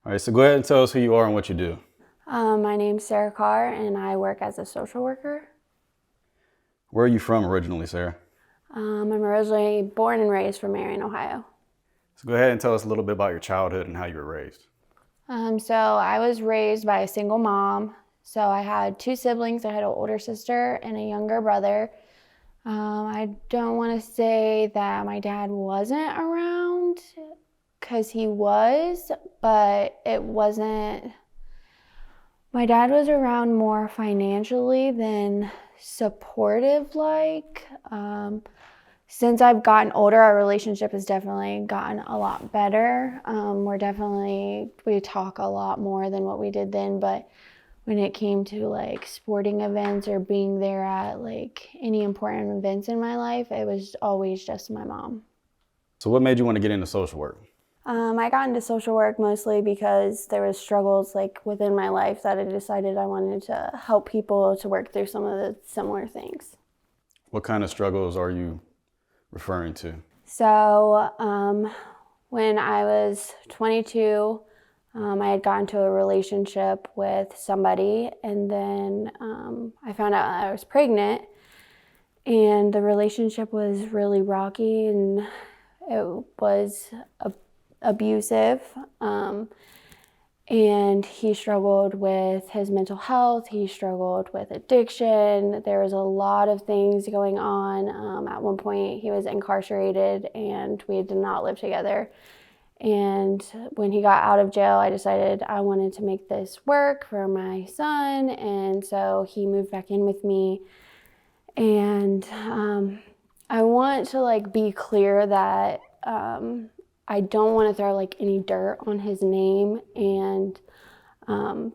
All right, so go ahead and tell us who you are and what you do. My name's Sarah Carr, and I work as a social worker. Where are you from originally, Sarah? I'm originally born and raised from Marion, Ohio. So go ahead and tell us a little bit about your childhood and how you were raised. So I was raised by a single mom. So I had two siblings. I had an older sister and a younger brother. I don't want to say that my dad wasn't around, because he was, but it wasn't. My dad was around more financially than supportive, like. Since I've gotten older, our relationship has definitely gotten a lot better. We talk a lot more than what we did then, but when it came to like sporting events or being there at like any important events in my life, it was always just my mom. So what made you want to get into social work? I got into social work mostly because there was struggles like within my life that I decided I wanted to help people to work through some of the similar things. What kind of struggles are you referring to? So when I was 22, I had gotten into a relationship with somebody, and then I found out I was pregnant, and the relationship was really rocky, and it was abusive. And he struggled with his mental health. He struggled with addiction. There was a lot of things going on. At one point, he was incarcerated, and we did not live together. And when he got out of jail, I decided I wanted to make this work for my son. And so he moved back in with me. And I want to like be clear that I don't want to throw like any dirt on his name, and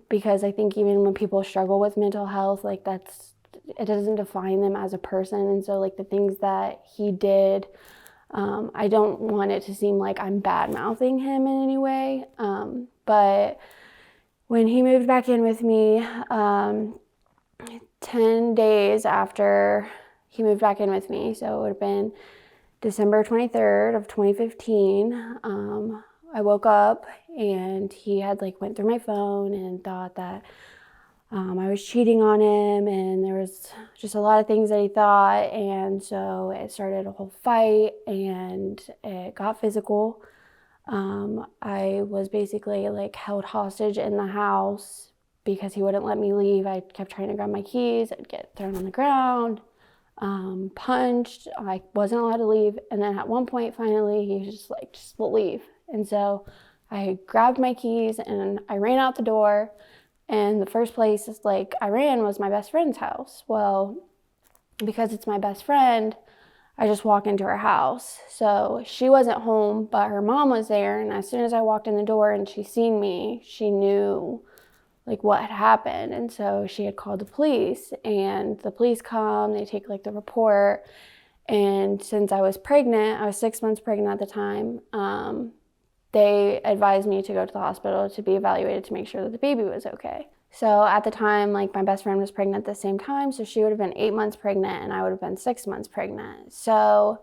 because I think even when people struggle with mental health, like it doesn't define them as a person. And so like the things that he did, I don't want it to seem like I'm bad mouthing him in any way. But when he moved back in with me, 10 days after he moved back in with me, so it would have been December 23rd of 2015, I woke up and he had like went through my phone and thought that I was cheating on him, and there was just a lot of things that he thought, and so it started a whole fight and it got physical. I was basically like held hostage in the house because he wouldn't let me leave. I kept trying to grab my keys, I'd get thrown on the ground, punched. I wasn't allowed to leave, and then at one point finally he was just leave. And so I grabbed my keys and I ran out the door, and the first place I ran was my best friend's house. Well, because it's my best friend, I just walk into her house. So she wasn't home, but her mom was there, and as soon as I walked in the door and she seen me, she knew like what had happened. And so she had called the police, and the police come, they take like the report. And since I was pregnant, I was 6 months pregnant at the time, they advised me to go to the hospital to be evaluated to make sure that the baby was okay. So at the time, like my best friend was pregnant at the same time, so she would have been 8 months pregnant and I would have been 6 months pregnant. So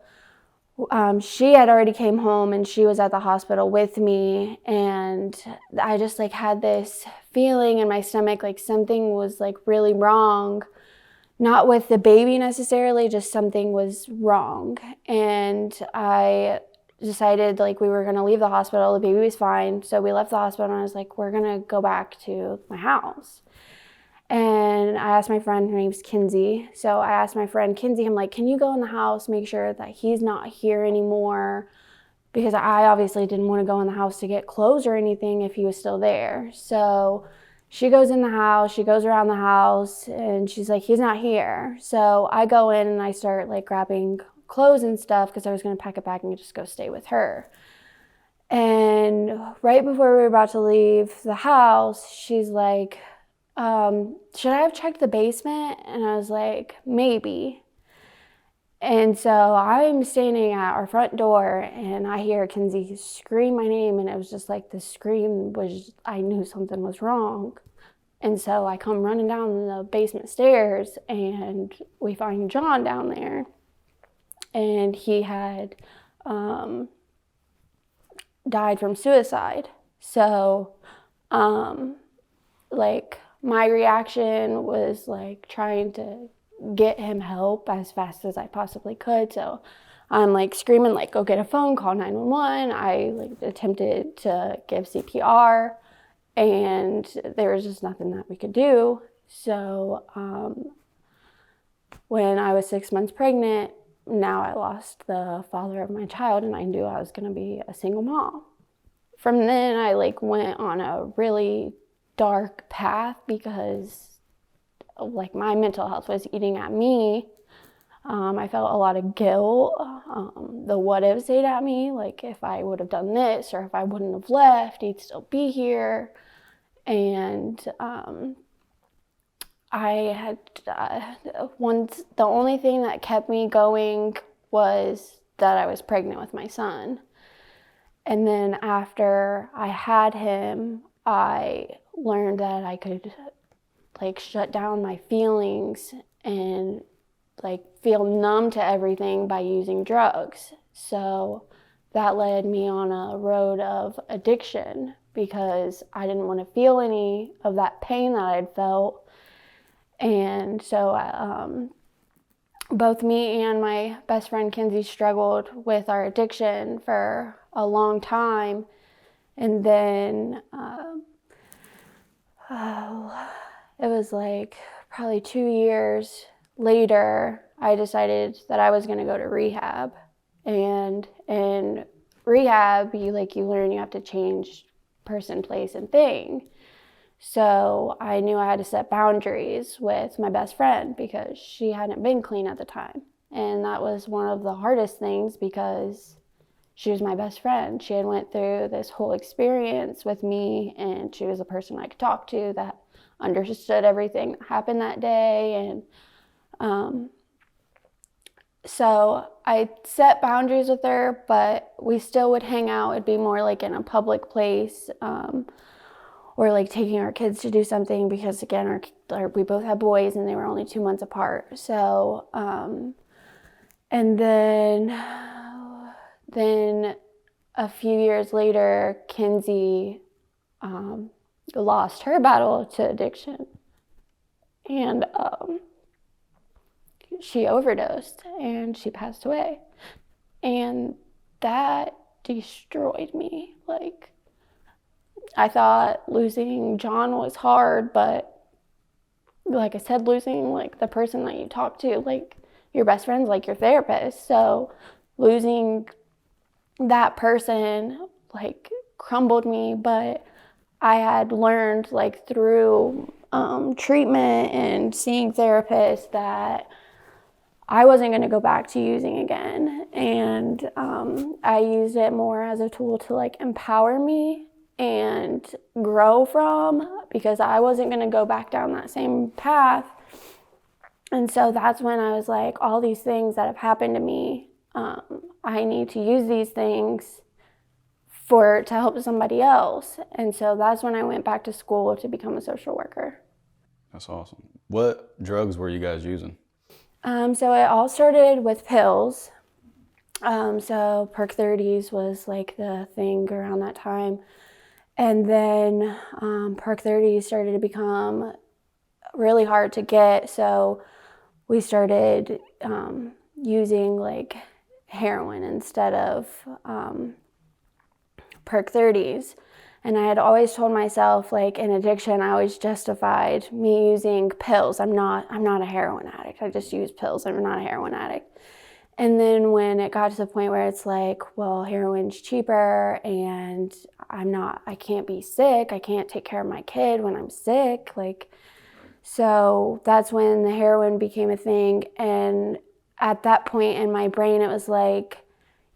she had already came home and she was at the hospital with me, and I just like had this feeling in my stomach like something was like really wrong, not with the baby necessarily, just something was wrong. And I decided like we were gonna leave the hospital. The baby was fine, so we left the hospital, and I was like, we're gonna go back to my house. And I asked my friend, her name's Kinsey. So I asked my friend Kinsey, I'm like, can you go in the house, make sure that he's not here anymore? Because I obviously didn't want to go in the house to get clothes or anything if he was still there. So she goes in the house, she goes around the house, and she's like, he's not here. So I go in and I start like grabbing clothes and stuff because I was going to pack it back and just go stay with her. And right before we were about to leave the house, she's like, should I have checked the basement? And I was like, maybe. And so I'm standing at our front door and I hear Kinsey scream my name, and it was just like the scream was, I knew something was wrong. And so I come running down the basement stairs and we find John down there, and he had died from suicide. So Like, my reaction was like trying to get him help as fast as I possibly could. So I'm like screaming, like, go get a phone, call 911. I like attempted to give CPR, and there was just nothing that we could do. So when I was 6 months pregnant, now I lost the father of my child, and I knew I was going to be a single mom. From then, I like went on a really dark path because like my mental health was eating at me. I felt a lot of guilt. The what ifs ate at me, like if I would have done this or if I wouldn't have left, he'd still be here. And I had the only thing that kept me going was that I was pregnant with my son. And then after I had him, I learned that I could like shut down my feelings and like feel numb to everything by using drugs. So that led me on a road of addiction because I didn't want to feel any of that pain that I'd felt. And so both me and my best friend Kinsey struggled with our addiction for a long time. And then it was like probably 2 years later, I decided that I was going to go to rehab. And in rehab, you learn you have to change person, place, and thing. So I knew I had to set boundaries with my best friend because she hadn't been clean at the time. And that was one of the hardest things because she was my best friend. She had went through this whole experience with me, and she was a person I could talk to that understood everything that happened that day. And so I set boundaries with her, but we still would hang out. It'd be more like in a public place, or like taking our kids to do something because again, we both had boys and they were only 2 months apart. So, and then a few years later, Kinsey lost her battle to addiction, and she overdosed and she passed away, and that destroyed me. Like, I thought losing John was hard, but like I said, losing like the person that you talk to, like your best friend's like your therapist. So losing that person like crumbled me, but I had learned like through treatment and seeing therapists that I wasn't going to go back to using again. And I used it more as a tool to like empower me and grow from, because I wasn't going to go back down that same path. And so that's when I was like, all these things that have happened to me, I need to use these things to help somebody else. And so that's when I went back to school to become a social worker. That's awesome. What drugs were you guys using? So it all started with pills. So Perk 30s was like the thing around that time. And then Perk 30s started to become really hard to get. So we started using like heroin instead of Perk 30s. And I had always told myself, like, in addiction, I always justified me using pills. I'm not a heroin addict. I just use pills. I'm not a heroin addict. And then when it got to the point where it's like, well, heroin's cheaper and I can't be sick. I can't take care of my kid when I'm sick. Like, so that's when the heroin became a thing. And at that point in my brain, it was like,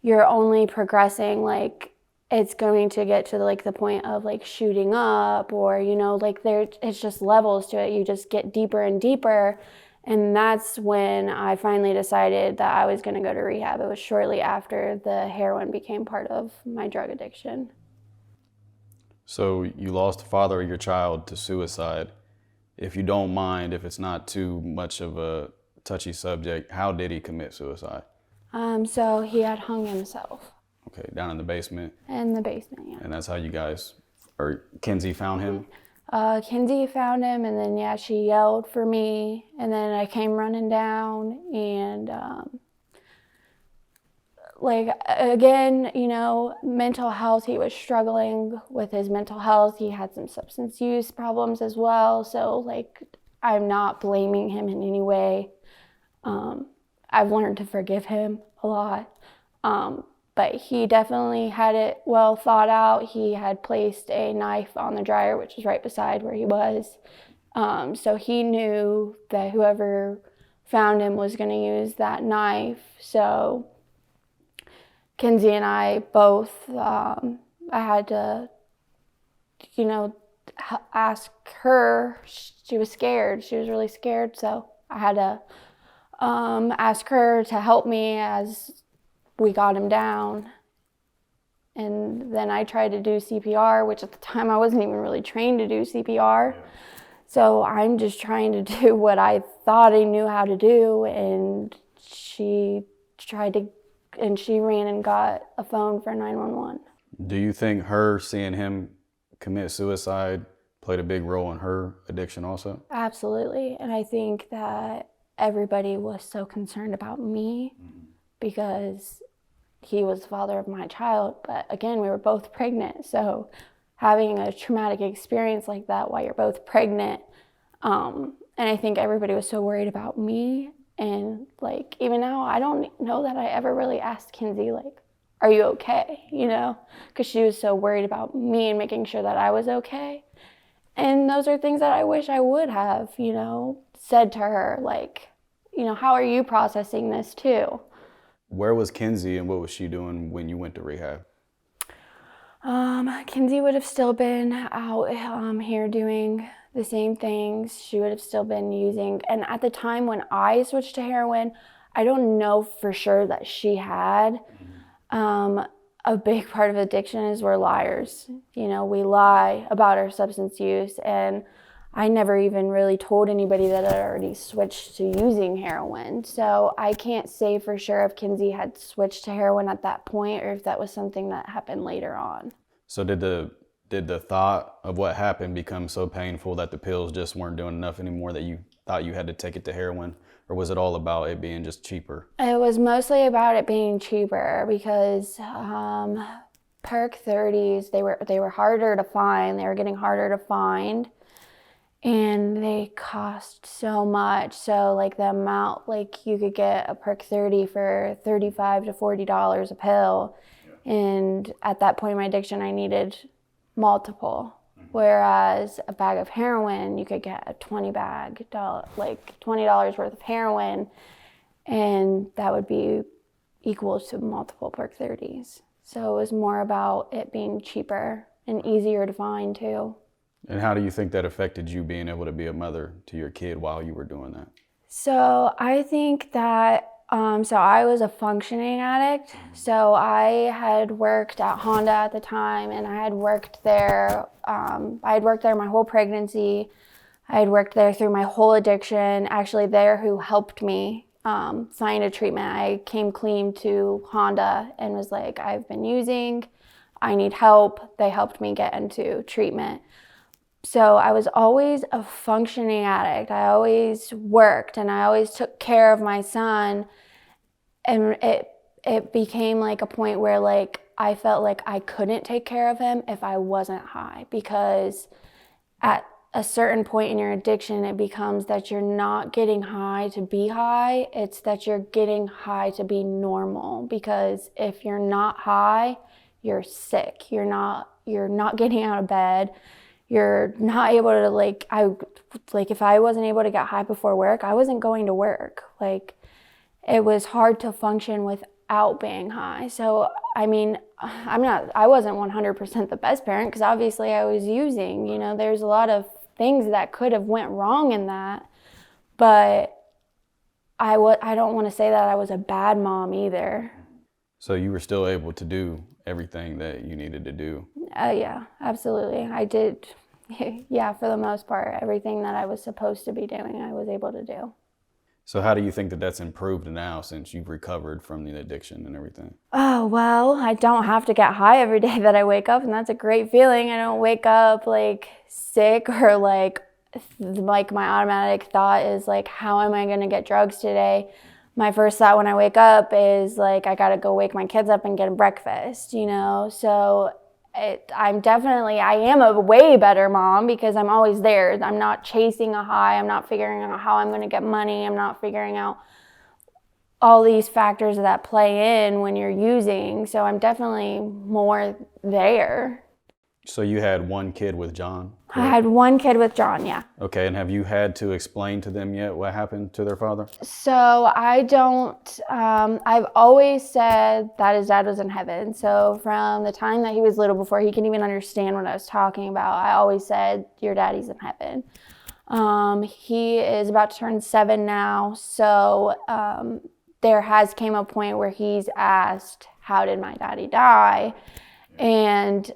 you're only progressing, like, it's going to get to like the point of like shooting up, or, you know, like it's just levels to it. You just get deeper and deeper. And that's when I finally decided that I was going to go to rehab. It was shortly after the heroin became part of my drug addiction. So you lost the father of your child to suicide. If you don't mind, if it's not too much of a touchy subject, how did he commit suicide? So he had hung himself. Okay, down in the basement. In the basement, yeah. And that's how you guys Or Kenzie found him? Kinsey found him, and then, yeah, she yelled for me, and then I came running down, and like, again, you know, mental health, he was struggling with his mental health. He had some substance use problems as well. So, like, I'm not blaming him in any way. I've learned to forgive him a lot. But he definitely had it well thought out. He had placed a knife on the dryer, which was right beside where he was. So he knew that whoever found him was going to use that knife. So Kenzie and I both, I had to, you know, ask her. She was scared. She was really scared. So I had to ask her to help me as we got him down. And then I tried to do CPR, which at the time I wasn't even really trained to do CPR. Yeah. So I'm just trying to do what I thought I knew how to do. And she ran and got a phone for 911. Do you think her seeing him commit suicide played a big role in her addiction also? Absolutely. And I think that everybody was so concerned about me because he was the father of my child. But again, we were both pregnant. So having a traumatic experience like that while you're both pregnant, and I think everybody was so worried about me. And like, even now, I don't know that I ever really asked Kenzie, like, are you okay? You know, because she was so worried about me and making sure that I was okay. And those are things that I wish I would have, you know, said to her, like, you know, how are you processing this too? Where was Kenzie and what was she doing when you went to rehab? Kenzie would have still been out here doing the same things. She would have still been using. And at the time when I switched to heroin, I don't know for sure that she had. A big part of addiction is we're liars. You know, we lie about our substance use. And I never even really told anybody that I already switched to using heroin. So I can't say for sure if Kenzie had switched to heroin at that point or if that was something that happened later on. So did the thought of what happened become so painful that the pills just weren't doing enough anymore that you thought you had to take it to heroin? Or was it all about it being just cheaper? It was mostly about it being cheaper because Perk 30s, they were harder to find. They were getting harder to find. And they cost so much. So like the amount, like you could get a Perk 30 for $35 to $40 a pill. Yeah. And at that point in my addiction, I needed multiple. Whereas a bag of heroin, you could get a 20 bag, like $20 worth of heroin, and that would be equal to multiple Perk 30s. So it was more about it being cheaper and easier to find too. And how do you think that affected you being able to be a mother to your kid while you were doing that? So I think that, so I was a functioning addict. So I had worked at Honda at the time, and I had worked there. I had worked there my whole pregnancy. I had worked there through my whole addiction. Actually, they're who helped me find a treatment. I came clean to Honda and was like, I've been using, I need help. They helped me get into treatment. So I was always a functioning addict. I always worked and I always took care of my son. And it became like a point where like I felt like I couldn't take care of him if I wasn't high, because at a certain point in your addiction, it becomes that you're not getting high to be high. It's that you're getting high to be normal, because if you're not high, you're sick. You're not getting out of bed. You're not able to if I wasn't able to get high before work, I wasn't going to work. Like, it was hard to function without being high. So, I mean, I wasn't 100% the best parent, because obviously I was using, you know, there's a lot of things that could have went wrong in that, but I don't want to say that I was a bad mom either. So you were still able to do everything that you needed to do? Yeah, absolutely. I did, yeah, for the most part, everything that I was supposed to be doing, I was able to do. So how do you think that that's improved now since you've recovered from the addiction and everything? Oh, well, I don't have to get high every day that I wake up, and that's a great feeling. I don't wake up like sick or like my automatic thought is like, how am I going to get drugs today? My first thought when I wake up is like, I got to go wake my kids up and get them breakfast, you know? So I am a way better mom because I'm always there. I'm not chasing a high. I'm not figuring out how I'm going to get money. I'm not figuring out all these factors that play in when you're using. So I'm definitely more there. So you had one kid with John? I had one kid with John, yeah. Okay, and have you had to explain to them yet what happened to their father? So I don't, I've always said that his dad was in heaven. So from the time that he was little, before he can even understand what I was talking about, I always said, your daddy's in heaven. He is about to turn 7 now. So there has came a point where he's asked, how did my daddy die? And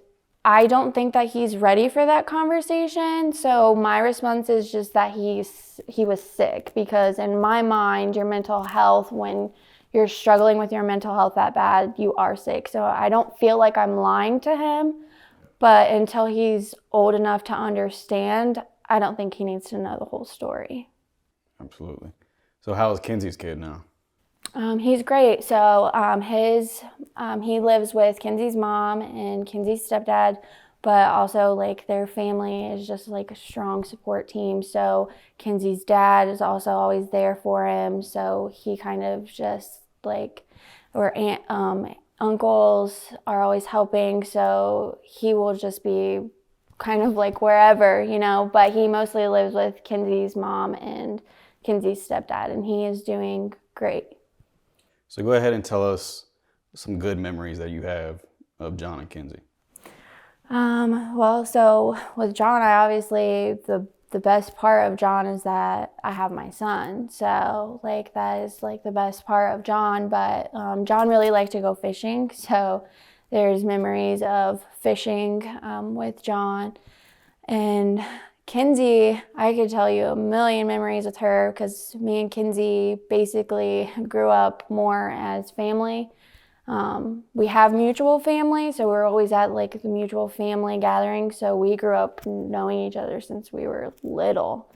I don't think that he's ready for that conversation. So my response is just that he was sick, because in my mind, your mental health, when you're struggling with your mental health that bad, you are sick. So I don't feel like I'm lying to him, but until he's old enough to understand, I don't think he needs to know the whole story. Absolutely. So how is Kenzie's kid now? He's great. So he lives with Kenzie's mom and Kenzie's stepdad, but also like their family is just like a strong support team. So Kenzie's dad is also always there for him. So he kind of just like, or uncles are always helping. So he will just be kind of like wherever, you know, but he mostly lives with Kenzie's mom and Kenzie's stepdad, and he is doing great. So go ahead and tell us some good memories that you have of John and Kenzie. Well, so with John, I obviously, the best part of John is that I have my son. So like that is like the best part of John, but John really liked to go fishing. So there's memories of fishing with John. And Kenzie, I could tell you a million memories with her, because me and Kenzie basically grew up more as family. We have mutual family, so we're always at like the mutual family gathering. So we grew up knowing each other since we were little.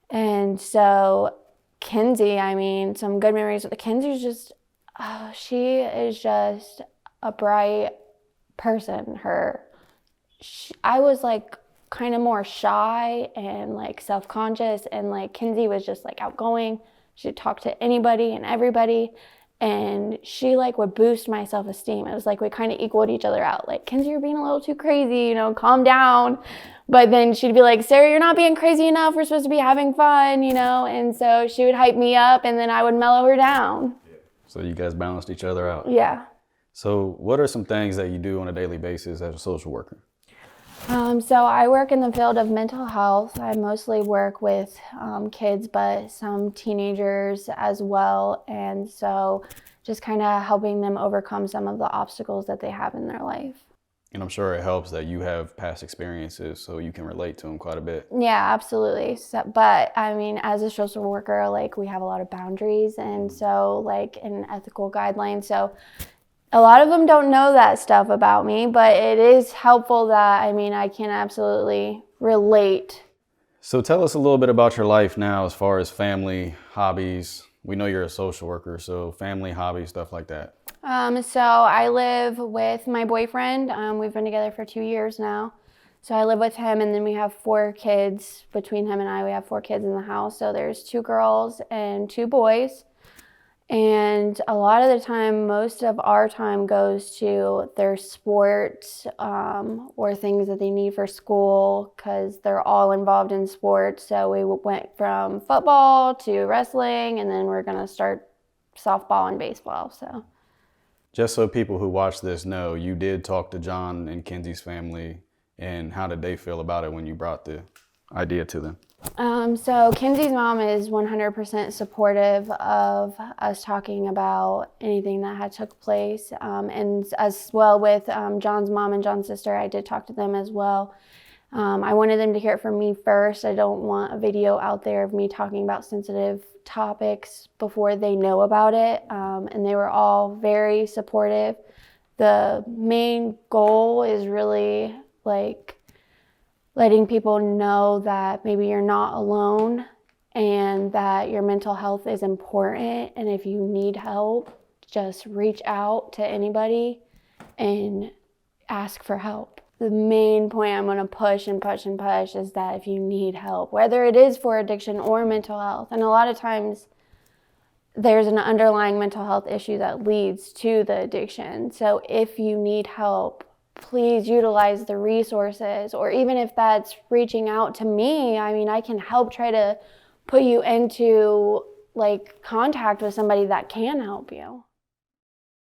And so Kenzie, I mean, some good memories with Kenzie's just, she is just a bright person. I was like kind of more shy and like self-conscious, and like Kenzie was just like outgoing. She'd talk to anybody and everybody, and she like would boost my self-esteem. It was like we kind of equaled each other out. Like, Kenzie, you're being a little too crazy, you know, calm down. But then she'd be like, Sarah, you're not being crazy enough. We're supposed to be having fun, you know? And so she would hype me up, and then I would mellow her down. So you guys balanced each other out. Yeah. So what are some things that you do on a daily basis as a social worker? So I work in the field of mental health. I mostly work with kids, but some teenagers as well. And so just kind of helping them overcome some of the obstacles that they have in their life. And I'm sure it helps that you have past experiences so you can relate to them quite a bit. Yeah, absolutely. So, but I mean, as a social worker, like we have a lot of boundaries, and so like an ethical guidelines. So a lot of them don't know that stuff about me, but it is helpful that, I mean, I can absolutely relate. So tell us a little bit about your life now as far as family, hobbies. We know you're a social worker, so family, hobbies, stuff like that. So I live with my boyfriend. We've been together for 2 years now. So I live with him, and then we have 4 kids. Between him and I, we have 4 kids in the house. So there's 2 girls and 2 boys. And a lot of the time, most of our time goes to their sports or things that they need for school, because they're all involved in sports. So we went from football to wrestling, and then we're going to start softball and baseball. So just so people who watch this know, you did talk to John and Kenzie's family, and how did they feel about it when you brought the idea to them? So Kenzie's mom is 100% supportive of us talking about anything that had took place. And as well with John's mom and John's sister, I did talk to them as well. I wanted them to hear it from me first. I don't want a video out there of me talking about sensitive topics before they know about it. And they were all very supportive. The main goal is really like letting people know that maybe you're not alone and that your mental health is important. And if you need help, just reach out to anybody and ask for help. The main point I'm going to push and push and push is that if you need help, whether it is for addiction or mental health, and a lot of times there's an underlying mental health issue that leads to the addiction. So if you need help, please utilize the resources, or even if that's reaching out to me, I mean, I can help try to put you into like contact with somebody that can help you.